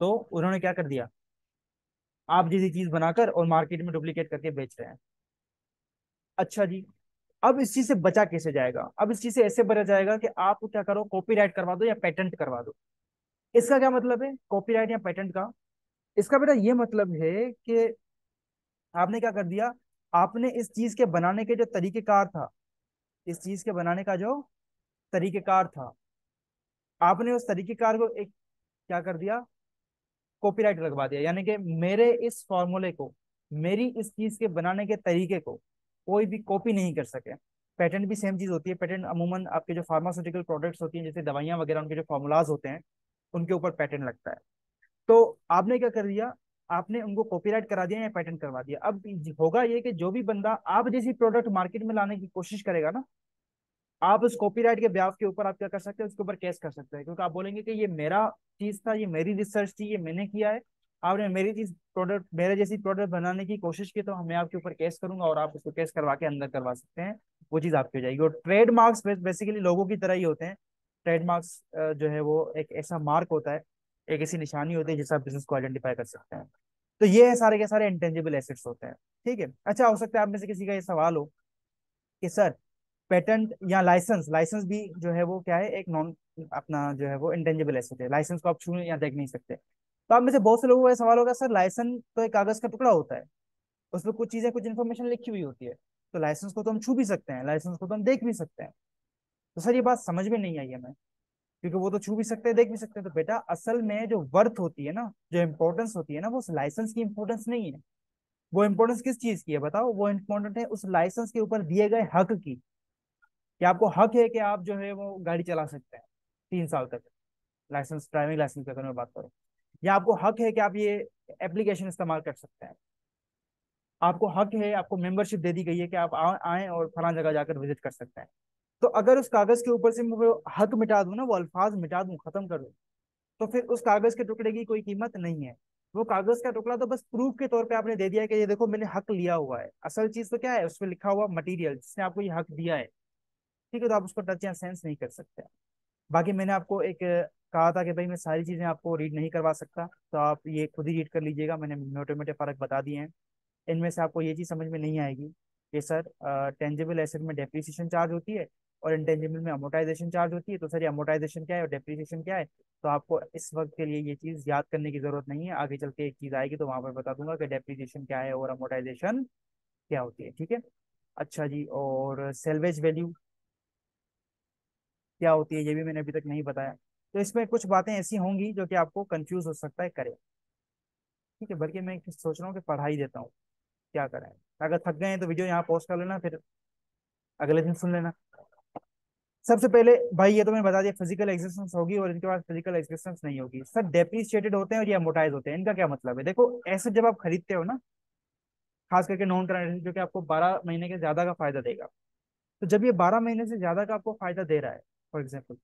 तो उन्होंने क्या कर दिया? आप जैसी चीज बनाकर और मार्केट में डुप्लीकेट करके बेच रहे हैं। अच्छा जी, अब इस चीज से बचा कैसे जाएगा? अब इस चीज से ऐसे बचा जाएगा कि आप क्या करो, कॉपीराइट करवा दो या पेटेंट करवा दो। इसका क्या मतलब है कॉपीराइट या पेटेंट का? इसका बेटा ये मतलब है कि आपने क्या कर दिया, आपने इस चीज के बनाने के जो तरीकेकार था, इस चीज के बनाने का जो तरीकेकार था, आपने उस तरीकेकार को एक क्या कर दिया, कॉपीराइट लगवा दिया। यानी कि मेरे इस फॉर्मूले को, मेरी इस चीज के बनाने के तरीके को कोई भी कॉपी नहीं कर सके। पेटेंट भी सेम चीज होती है। पेटेंट अमूमन आपके जो फार्मास्यूटिकल प्रोडक्ट्स होती हैं, जैसे दवाइयां वगैरह, उनके जो फॉर्मूलाज होते हैं, उनके ऊपर पेटेंट लगता है। तो आपने क्या कर दिया, आपने उनको कॉपीराइट करा दिया या पेटेंट करवा दिया। अब होगा ये कि जो भी बंदा आप जैसी प्रोडक्ट मार्केट में लाने की कोशिश करेगा ना, आप उस कॉपीराइट के ब्याज के ऊपर आप क्या कर सकते हैं, उसके ऊपर केस कर सकते हैं। क्योंकि आप बोलेंगे कि ये मेरा चीज था, ये मेरी रिसर्च थी, ये मैंने किया है, आपने मेरी चीज प्रोडक्ट, मेरे जैसी प्रोडक्ट बनाने की कोशिश की, तो मैं आपके ऊपर केस करूंगा और आप उसको केस करवा के अंदर करवा सकते हैं। वो चीज आपकी हो जाएगी। और ट्रेडमार्क्स बेसिकली लोगों की तरह ही होते हैं। ट्रेडमार्क्स जो है वो एक ऐसा मार्क होता है, एक ऐसी निशानी होती है जिससे आप बिजनेस को आइडेंटिफाई कर सकते हैं। तो ये है सारे के सारे इंटेंजिबल एसेट्स होते हैं। ठीक है। अच्छा, हो सकता है आप में से किसी का ये सवाल हो कि सर पेटेंट या लाइसेंस, लाइसेंस भी जो है वो क्या है, एक नॉन, अपना जो है वो इंटेंजिबल एसेट है। लाइसेंस को आप छू या देख नहीं सकते। तो आप में से बहुत से लोगों का सवाल होगा, सर लाइसेंस तो एक कागज का टुकड़ा होता है, उसमें कुछ चीजें, कुछ इन्फॉर्मेशन लिखी हुई होती है, तो लाइसेंस को तो हम छू भी सकते हैं, लाइसेंस को तो हम देख भी सकते हैं। तो सर ये बात समझ में नहीं आई है हमें, क्योंकि वो तो छू भी सकते हैं, देख भी सकते हैं। तो बेटा असल में जो वर्थ होती है ना, जो इंपॉर्टेंस होती है ना, वो उस लाइसेंस की इंपॉर्टेंस नहीं है। वो इंपॉर्टेंस किस चीज की है बताओ? वो इंपॉर्टेंट है उस लाइसेंस के ऊपर दिए गए हक की, कि आपको हक है कि आप जो है वो गाड़ी चला सकते हैं 3 साल तक, लाइसेंस, ड्राइविंग लाइसेंस की अगर मैं बात करूँ। या आपको हक है कि आप ये एप्लीकेशन इस्तेमाल कर सकते हैं। आपको हक है, आपको मेंबरशिप दे दी गई है कि आप आए और फला जगह जाकर विजिट कर सकते हैं। तो अगर उस कागज के ऊपर से मैं वो हक मिटा दूं ना, वो अल्फाज मिटा दूं, खत्म कर दूं, तो फिर उस कागज के टुकड़े की कोई कीमत नहीं है। वो कागज का टुकड़ा तो बस प्रूफ के तौर पे आपने दे दिया कि ये देखो मैंने हक लिया हुआ है। असल चीज तो क्या है, उस पर लिखा हुआ मटीरियल जिसने आपको ये हक दिया है। ठीक है, तो आप उसको टच या सेंस नहीं कर सकते। बाकी मैंने आपको एक कहा था कि भाई मैं सारी चीजें आपको रीड नहीं करवा सकता, तो आप ये खुद ही रीड कर लीजिएगा। मैंने मोटे मोटे फर्क बता दिए हैं। इनमें से आपको ये चीज समझ में नहीं आएगी कि सर टेंजिबल एसेट में डेप्रिसिएशन चार्ज होती है और इंटेंजिबल में अमोटाइजेशन चार्ज होती है। तो सर ये अमोटाइजेशन क्या है और डेप्रिसिएशन क्या है, तो आपको इस वक्त के लिए ये चीज याद करने की जरूरत नहीं है। आगे चल के एक चीज आएगी तो वहां पर बता दूंगा कि डेप्रिसिएशन क्या है और अमोटाइजेशन क्या होती है। ठीक है। अच्छा जी, और सेल्वेज वैल्यू क्या होती है ये भी मैंने अभी तक नहीं बताया। तो इसमें कुछ बातें ऐसी होंगी जो कि आपको कंफ्यूज हो सकता है करे। ठीक है, बल्कि मैं सोच रहा हूँ कि पढ़ा ही देता हूँ, क्या करें। अगर थक गए हैं तो वीडियो यहाँ पॉज कर लेना, फिर अगले दिन सुन लेना। सबसे पहले भाई ये तो मैंने बता दिया, फिजिकल एग्जिस्टेंस होगी और इनके पास फिजिकल एग्जिस्टेंस नहीं होगी। सब डेप्रिशिएटेड होते हैं और ये अमोटाइज होते हैं। इनका क्या मतलब है? देखो ऐसे जब आप खरीदते हो ना, खास करके नॉन करंट जो कि आपको 12 महीने के ज्यादा का फायदा देगा, तो जब ये 12 महीने से ज्यादा का आपको फायदा दे रहा है, फॉर एग्जाम्पल,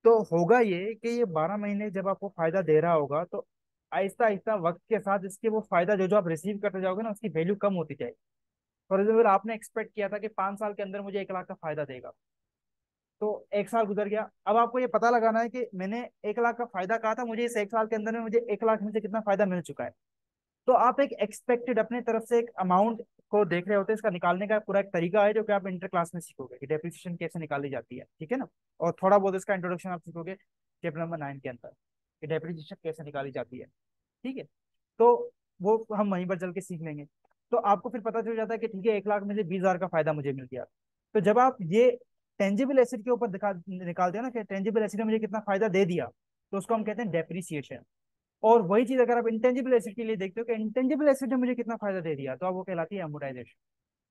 तो होगा ये कि ये 12 महीने जब आपको फायदा दे रहा होगा, तो आहिस्ता आहिस्ता वक्त के साथ इसके वो फायदा जो जो आप रिसीव करते जाओगे ना, उसकी वैल्यू कम होती जाएगी। फॉर एग्जाम्पल आपने एक्सपेक्ट किया था कि 5 साल के अंदर मुझे 1 लाख का फायदा देगा, तो 1 साल गुजर गया। अब आपको ये पता लगाना है कि मैंने 1 लाख का फायदा कहा था, मुझे इस 1 साल के अंदर में मुझे 1 लाख में से कितना फायदा मिल चुका है। तो आप एक एक्सपेक्टेड अपने तरफ से एक अमाउंट को देख रहे होते हैं। इसका निकालने का पूरा एक तरीका है जो कि आप इंटर क्लास में सीखोगे कि डेप्रिसिएशन कैसे निकाली जाती है। ठीक है ना। और थोड़ा बहुत इसका इंट्रोडक्शन आप सीखोगे चैप्टर नंबर 9 के अंदर, कि डेप्रिसिएशन कैसे निकाली जाती है। ठीक है। तो वो हम वहीं पर चल के सीख लेंगे। तो आपको फिर पता चल जाता है कि ठीक है 1 लाख में से 20,000 का फायदा मुझे मिल गया। तो जब आप ये टेंजिबल एसेट के ऊपर निकालते हैं ना कि टेंजिबल एसेट ने मुझे कितना फायदा दे दिया, तो उसको हम कहते हैं डेप्रिसिएशन। और वही चीज अगर आप इंटेंजिबल एसेट के लिए देखते हो कि इंटेंजिबल एसेट ने मुझे कितना फायदा दे दिया, तो आप वो कहलाती है अमोर्टाइजेशन।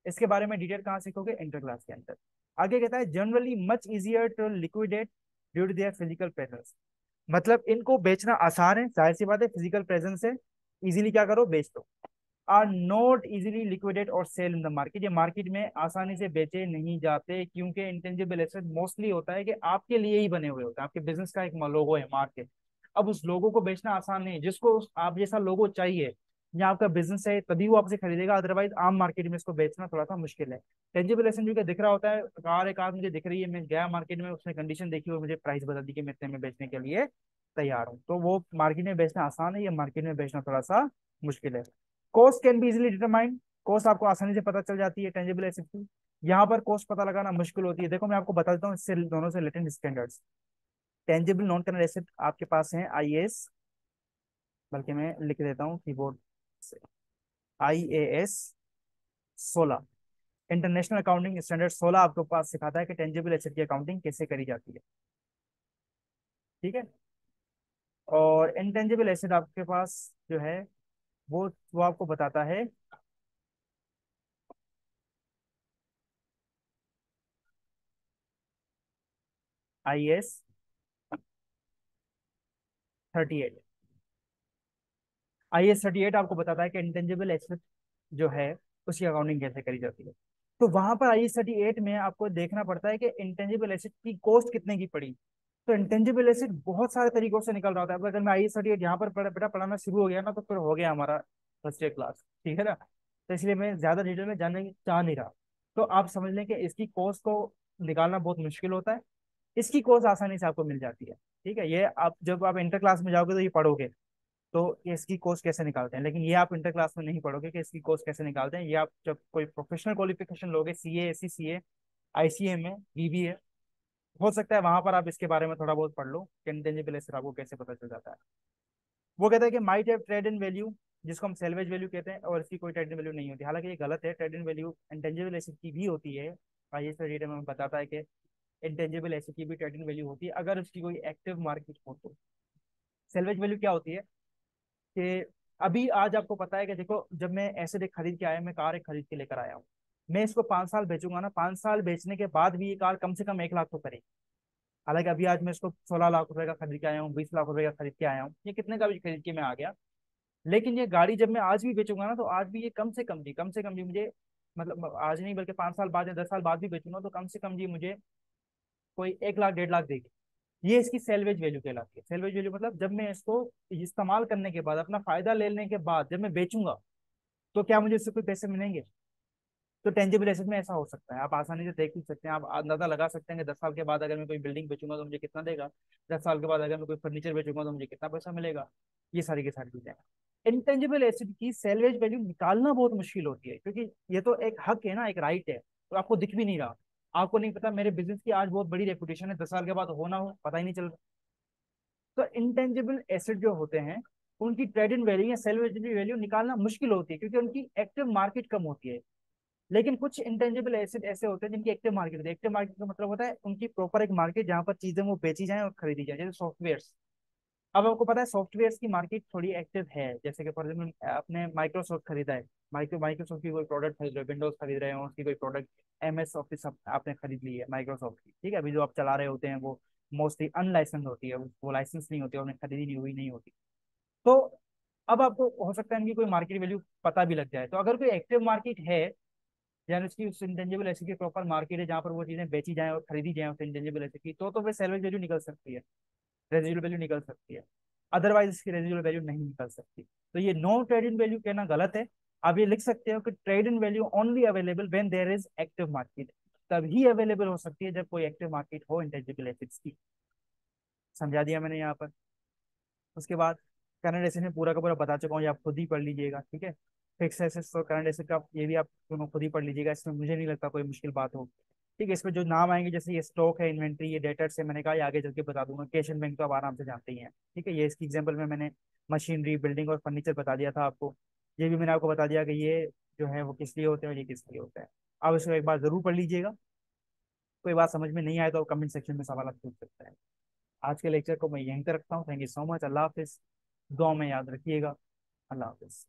इसके बारे में डिटेल कहाँ सीखोगे? इंटर क्लास के अंदर। आगे कहता है generally much easier to liquidate due to their physical presence. मतलब इनको बेचना आसान है, जाहिर सी बात है, फिजिकल प्रेजेंस है, इजीली क्या करो, बेच दो। आर नॉट इजीली लिक्विडेट और सेल इन द मार्केट। ये मार्केट में आसानी से बेचे नहीं जाते, क्योंकि इंटेंजिबल एसेट मोस्टली होता है कि आपके लिए ही बने हुए होते हैं, आपके बिजनेस का एक लोगो है, मार्क है। अब उस लोगो को बेचना आसान नहीं है। जिसको आप जैसा लोगो चाहिए या आपका बिजनेस है तभी वो आपसे खरीदेगा, अदरवाइज आम मार्केट में इसको बेचना थोड़ा सा मुश्किल है। टेंजिबल एसेट जो कि दिख रहा होता है, कार, एक कार मुझे दिख रही है, मैं गया मार्केट में, उसने कंडीशन देखी और मुझे प्राइस बता दी कि मैं इतने में बेचने के लिए तैयार हूँ, तो वो मार्केट में बेचना आसान है, ये मार्केट में बेचना थोड़ा सा मुश्किल है। Cost can be easily determined. Cost आपको आसानी से पता चल जाती है टेंजिबल एसेट की। यहाँ पर कॉस्ट पता लगाना मुश्किल होती है। देखो मैं आपको बता देता हूँ इससे दोनों से related standards. Tangible non current asset आपके पास है आईएएस, बल्कि मैं लिख देता हूँ कीबोर्ड से, IAS 16, इंटरनेशनल अकाउंटिंग स्टैंडर्ड 16 आपके पास सिखाता है कि टेंजिबल एसेट की अकाउंटिंग कैसे करी जाती है। ठीक है। और इंटेंजिबल एसेट आपके पास जो है वो आपको बताता है IAS 38। IAS 38 आपको बताता है कि इंटेंजिबल एसेट जो है उसकी अकाउंटिंग कैसे करी जाती है। तो वहां पर IAS 38 में आपको देखना पड़ता है कि इंटेंजिबल एसेट की कॉस्ट कितने की पड़ी। तो इंटेंजिबल एसेट बहुत सारे तरीकों से निकल रहा होता है। अब अगर मैं IAS 38 यहाँ पर बेटा पढ़ाना शुरू हो गया ना, तो फिर हो गया हमारा फर्स्ट ईयर क्लास, ठीक है ना। तो इसलिए मैं ज्यादा डिटेल में जानने की चाह नहीं रहा। तो आप समझ लें कि इसकी कॉस्ट को निकालना बहुत मुश्किल होता है, इसकी कॉस्ट आसानी से आपको मिल जाती है। ठीक है, ये आप जब आप इंटर क्लास में जाओगे तो ये पढ़ोगे, तो ये इसकी कोर्स कैसे निकालते हैं। लेकिन ये आप इंटर क्लास में नहीं पढ़ोगे कि इसकी कोर्स कैसे निकालते हैं। ये आप जब कोई प्रोफेशनल क्वालिफिकेशन लोगे, CA, SCCA, ICA में, BBA, हो सकता है वहां पर आप इसके बारे में थोड़ा बहुत पढ़ लो कि इंटेंजिबल एसेट आपको कैसे पता चल जाता है। वो कहता है कि might have trade in value, जिसको हम सेल्वेज वैल्यू कहते हैं, और इसकी कोई ट्रेड इन वैल्यू नहीं होती। हालांकि ये गलत है, trade in value intangible asset की भी होती है। IAS रेट में बताता है कि इंटेंजिबल एसेट की भी ट्रेड इन वैल्यू होती है अगर उसकी कोई एक्टिव मार्केट हो तो। सेल्वेज वैल्यू क्या होती है कि अभी आज आपको पता है कि देखो, जब मैं एसिड एक खरीद के आया, मैं कार एक खरीद के लेकर आया हूँ, मैं इसको 5 साल बेचूंगा ना, 5 साल बेचने के बाद भी ये कार कम से कम 1 लाख तो करेगी। हालांकि अभी आज मैं इसको 16 लाख रुपए का खरीद के आया हूँ, 20 लाख रुपए का खरीद के आया हूँ, ये कितने का भी खरीद के मैं आ गया। लेकिन ये गाड़ी जब मैं आज भी बेचूंगा ना, तो आज भी ये कम से कम जी मुझे, मतलब आज नहीं बल्कि 5 साल बाद या 10 साल बाद भी बेचूंगा, तो कम से कम जी मुझे कोई 1 लाख 1.5 लाख देगी। ये इसकी सेल्वेज वैल्यू कहलाती है। सेल्वेज वैल्यू मतलब जब मैं इसको इस्तेमाल करने के बाद, अपना फायदा लेने के बाद जब मैं बेचूंगा, तो क्या मुझे इससे कोई पैसे मिलेंगे। तो टेंजिबल एसेट में ऐसा हो सकता है, आप आसानी से देख भी सकते हैं, आप अंदाजा लगा सकते हैं कि 10 साल के बाद अगर मैं कोई बिल्डिंग बेचूंगा तो मुझे कितना देगा, 10 साल के बाद अगर मैं कोई फर्नीचर बेचूंगा तो मुझे कितना पैसा मिलेगा। ये सारी की सारी चीजें। इंटेंजिबल एसेट की सेल्वेज वैल्यू निकालना बहुत मुश्किल होती है, क्योंकि ये तो एक हक है ना, एक राइट है, तो आपको दिख भी नहीं रहा। आपको नहीं पता मेरे बिजनेस की आज बहुत बड़ी रेपुटेशन है, 10 साल के बाद हो ना हो पता ही नहीं चल रहा। तो इंटेंजिबल एसेट जो होते हैं, उनकी ट्रेड इन वैल्यू या सेल्वेज वैल्यू निकालना मुश्किल होती है, क्योंकि उनकी एक्टिव मार्केट कम होती है। लेकिन कुछ इंटेंजिबल एसेट ऐसे होते हैं जिनकी एक्टिव मार्केट होती है। एक्टिव मार्केट का मतलब होता है उनकी प्रॉपर एक मार्केट जहां पर चीजें वो बेची जाए और खरीदी जाए, जैसे सॉफ्टवेयर। अब आपको पता है सॉफ्टवेयर की मार्केट थोड़ी एक्टिव है, जैसे कि फॉर एग्जाम्पल आपने माइक्रोसॉफ्ट खरीदा है, माइक्रोसॉफ्ट की कोई प्रोडक्ट खरीद रहे हो, विंडोज खरीद रहे हो, उसकी कोई प्रोडक्ट, MS ऑफिस आपने खरीद ली है माइक्रोसॉफ्ट की, ठीक है, अभी जो आप चला रहे होते हैं वो मोस्टली अनलाइसेंस होती है, वो लाइसेंस नहीं होती है, उन्हें खरीदी नहीं हुई नहीं होती। तो अब आपको हो सकता है इनकी कोई मार्केट वैल्यू पता भी लग जाए। तो अगर कोई एक्टिव मार्केट है, यानी उसकी उस इंटेंजिबल एसेट की प्रॉपर मार्केट है जहाँ पर वो चीजें बेची जाए और खरीदी जाए उस इंटेंजिबल एसेट की, तो फिर सेल्वेज वैल्यू निकल सकती है, रेजिडुअल वैल्यू निकल सकती है। अदरवाइज इसकी रेजिडुअल वैल्यू नहीं निकल सकती। तो ये नो ट्रेड इन वैल्यू कहना गलत है। आप ये लिख सकते हो कि trade in value only available when there is active market, तभी अवेलेबल हो सकती है जब कोई एक्टिव मार्केट हो इंटेंजिबल एसेट्स की। समझा दिया मैंने यहाँ पर। उसके बाद करंट एसेट में पूरा का पूरा बता चुका हूँ, ये आप खुद ही पढ़ लीजिएगा, ठीक है। फिक्स एसेट्स और करंट एसेट का ये भी आप दोनों खुद ही पढ़ लीजिएगा, इसमें मुझे नहीं लगता कोई मुश्किल बात हो। ठीक है, इसमें जो नाम आएंगे जैसे ये स्टॉक है, इन्वेंट्री, ये डेटर्स है, मैंने कहा ये आगे चल के बता दूंगा। कैश एंड बैंक तो आप आराम से जानते ही हैं। ठीक है, ये इसकी एग्जाम्पल में मैंने मशीनरी, बिल्डिंग और फर्नीचर बता दिया था आपको। ये भी मैंने आपको बता दिया कि ये जो है वो किस लिए होते हैं और ये किस लिए होता है। आप इसको एक बार जरूर पढ़ लीजिएगा। कोई बात समझ में नहीं आए तो कमेंट सेक्शन में सवाल आप पूछ सकते हैं। आज के लेक्चर को मैं यहीं तक रखता हूँ। Thank you so much. अल्लाह हाफिज। दुआ में याद रखिएगा। अल्लाह हाफिज।